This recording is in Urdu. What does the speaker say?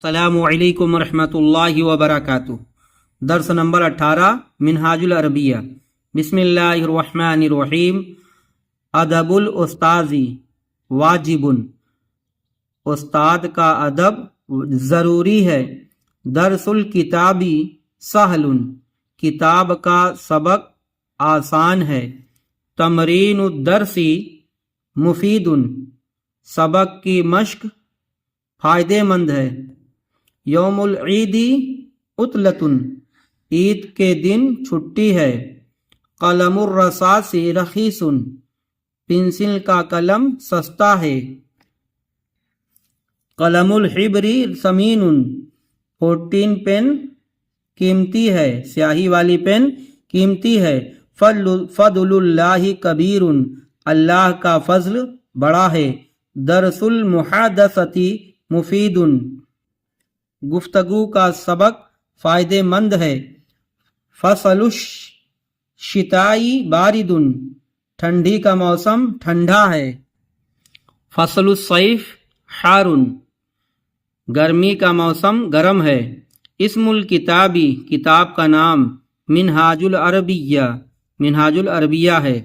السلام علیکم ورحمۃ اللہ وبرکاتہ۔ درس نمبر 18 منہاج العربیہ۔ بسم اللہ الرحمن الرحیم۔ ادب الاستاذ واجب، استاد کا ادب ضروری ہے۔ درس الکتاب سہل، کتاب کا سبق آسان ہے۔ تمرین الدرس مفید، سبق کی مشق فائدہ مند ہے۔ یوم العید عطلۃ، عید کے دن چھٹی ہے۔ قلم الرصاص رخیص، پنسل کا قلم سستا ہے۔ قلم الحبر ثمین، 14 پین قیمتی ہے، سیاہی والی پین قیمتی ہے۔ فضل اللہ کبیر، اللہ کا فضل بڑا ہے۔ درس المحادثۃ مفید، گفتگو کا سبق فائدہ مند ہے۔ فصل الشتاء بارد، ٹھنڈی کا موسم ٹھنڈا ہے۔ فصل الصیف حار، گرمی کا موسم گرم ہے۔ اسم الکتاب، کتاب کا نام منہاج العربیہ، منہاج العربیہ ہے۔